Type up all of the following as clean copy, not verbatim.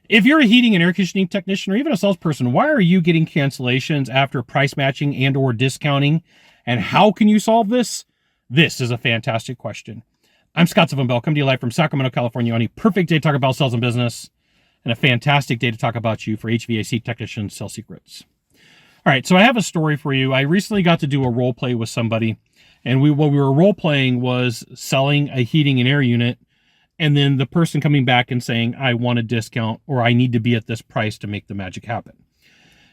If you're a heating and air conditioning technician or even a salesperson, why are you getting cancellations after price matching and or discounting? And how can you solve this? This is a fantastic question. I'm Scott Sylvan, coming to you live from Sacramento, California on a perfect day to talk about sales and business and a fantastic day to talk about you for HVAC technician sales secrets. All right, so I have a story for you. I recently got to do a role play with somebody, and what we were role playing was selling a heating and air unit, and then the person coming back and saying, I want a discount or I need to be at this price to make the magic happen.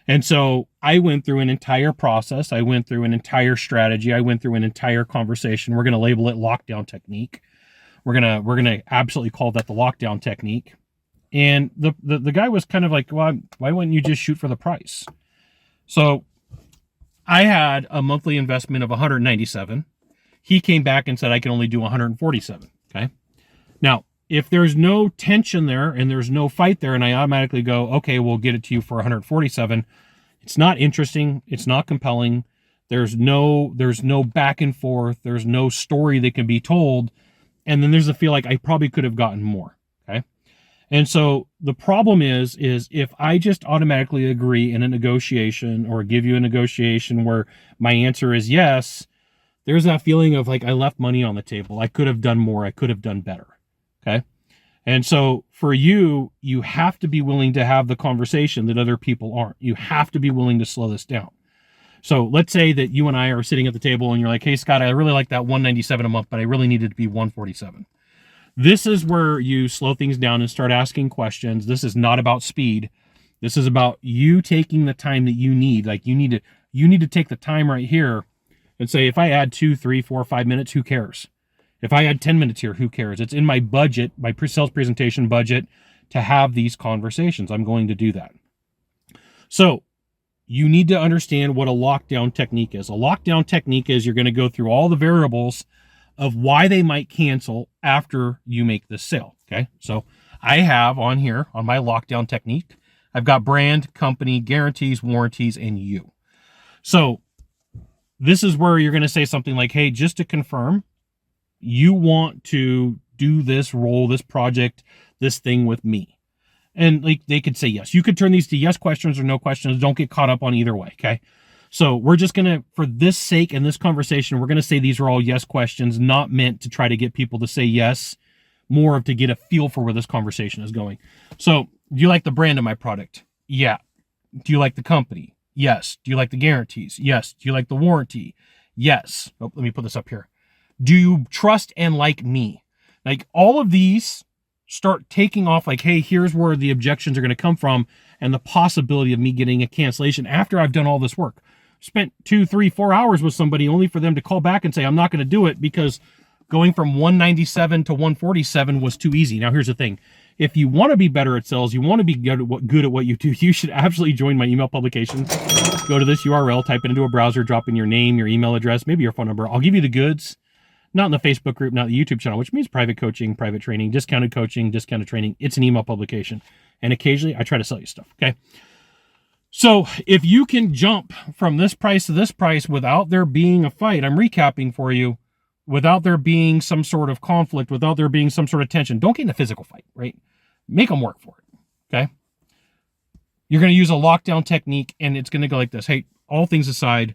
And so I went through an entire process. I went through an entire strategy. I went through an entire conversation. We're going to label it lockdown technique. We're going to absolutely call that the lockdown technique. And the guy was kind of like, well, why wouldn't you just shoot for the price? So I had a monthly investment of 197. He came back and said, I can only do 147. Okay. Now, if there's no tension there and there's no fight there and I automatically go, okay, we'll get it to you for 147. It's not interesting. It's not compelling. There's no back and forth. There's no story that can be told. And then there's a feel like I probably could have gotten more. Okay. And so the problem is if I just automatically agree in a negotiation or give you a negotiation where my answer is yes, there's that feeling of like, I left money on the table. I could have done more. I could have done better. Okay. And so for you, you have to be willing to have the conversation that other people aren't. You have to be willing to slow this down. So let's say that you and I are sitting at the table and you're like, hey, Scott, I really like that 197 a month, but I really need it to be 147. This is where you slow things down and start asking questions. This is not about speed. This is about you taking the time that you need. Like you need to take the time right here and say, if I add 2, 3, 4, 5 minutes, who cares? If I had 10 minutes here, who cares? It's in my budget, my pre-sales presentation budget, to have these conversations. I'm going to do that. So you need to understand what a lockdown technique is. A lockdown technique is you're going to go through all the variables of why they might cancel after you make this sale. Okay. So I have on here on my lockdown technique, I've got brand, company, guarantees, warranties, and you. So this is where you're going to say something like, hey, just to confirm, you want to do this role, this project, this thing with me. And like they could say yes. You could turn these to yes questions or no questions. Don't get caught up on either way. Okay. So we're just going to, for this sake and this conversation, we're going to say these are all yes questions, not meant to try to get people to say yes, more of to get a feel for where this conversation is going. So do you like the brand of my product? Yeah. Do you like the company? Yes. Do you like the guarantees? Yes. Do you like the warranty? Yes. Oh, let me put this up here. Do you trust and like me? Like all of these start taking off like, hey, here's where the objections are going to come from and the possibility of me getting a cancellation after I've done all this work. Spent 2, 3, 4 hours with somebody only for them to call back and say, I'm not going to do it because going from 197 to 147 was too easy. Now, here's the thing. If you want to be better at sales, you want to be good at what you do, you should absolutely join my email publication. Go to this URL, type it into a browser, drop in your name, your email address, maybe your phone number. I'll give you the goods. Not in the Facebook group, not the YouTube channel, which means private coaching, private training, discounted coaching, discounted training. It's an email publication. And occasionally I try to sell you stuff. Okay. So if you can jump from this price to this price without there being a fight, I'm recapping for you, without there being some sort of conflict, without there being some sort of tension, don't get in a physical fight, right? Make them work for it. Okay. You're going to use a lockdown technique and it's going to go like this. Hey, all things aside,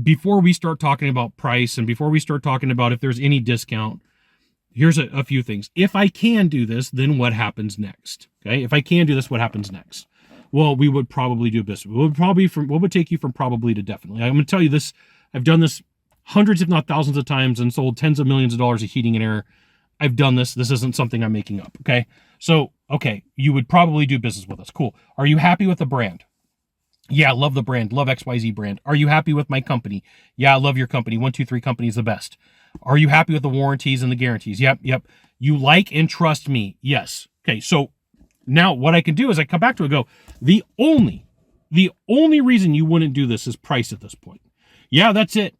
before we start talking about price and before we start talking about if there's any discount, here's a few things. If I can do this, then what happens next? Okay. If I can do this, what happens next? Well, we would probably do business. What would take you from probably to definitely? I'm going to tell you this. I've done this hundreds, if not thousands of times and sold tens of millions of dollars of heating and air. I've done this. This isn't something I'm making up. Okay. So, okay. You would probably do business with us. Cool. Are you happy with the brand? Yeah, love the brand. Love XYZ brand. Are you happy with my company? Yeah, I love your company. 123 company is the best. Are you happy with the warranties and the guarantees? Yep. You like and trust me? Yes. Okay, so now what I can do is I come back to it and go, the only reason you wouldn't do this is price at this point. Yeah, that's it.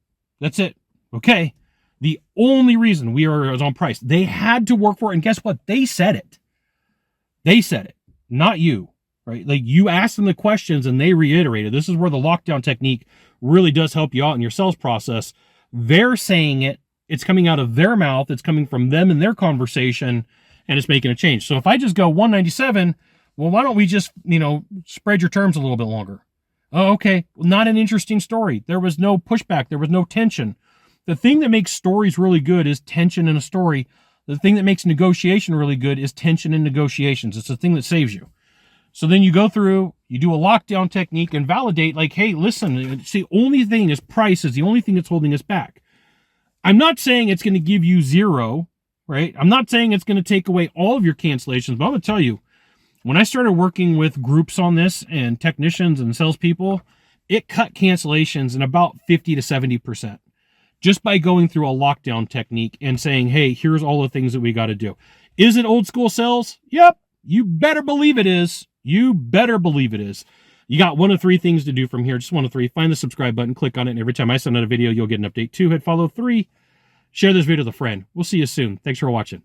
Okay. The only reason we are on price. They had to work for it, and guess what? They said it. Not you. Right? Like you asked them the questions and they reiterated. This is where the lockdown technique really does help you out in your sales process. They're saying it. It's coming out of their mouth. It's coming from them in their conversation and it's making a change. So if I just go 197, Well, why don't we just, spread your terms a little bit longer? Oh, okay. Well, not an interesting story. There was no pushback. There was no tension. The thing that makes stories really good is tension in a story. The thing that makes negotiation really good is tension in negotiations. It's the thing that saves you. So then you go through, you do a lockdown technique and validate, like, hey, listen, it's the only thing is price is the only thing that's holding us back. I'm not saying it's going to give you zero, right? I'm not saying it's going to take away all of your cancellations, but I'm going to tell you, when I started working with groups on this and technicians and salespeople, it cut cancellations in about 50 to 70%. Just by going through a lockdown technique and saying, hey, here's all the things that we got to do. Is it old school sales? Yep. You better believe it is. You better believe it is. You got one of three things to do from here. Just one of three. Find the subscribe button, click on it, and every time I send out a video, you'll get an update. 2, hit follow. 3, share this video with a friend. We'll see you soon. Thanks for watching.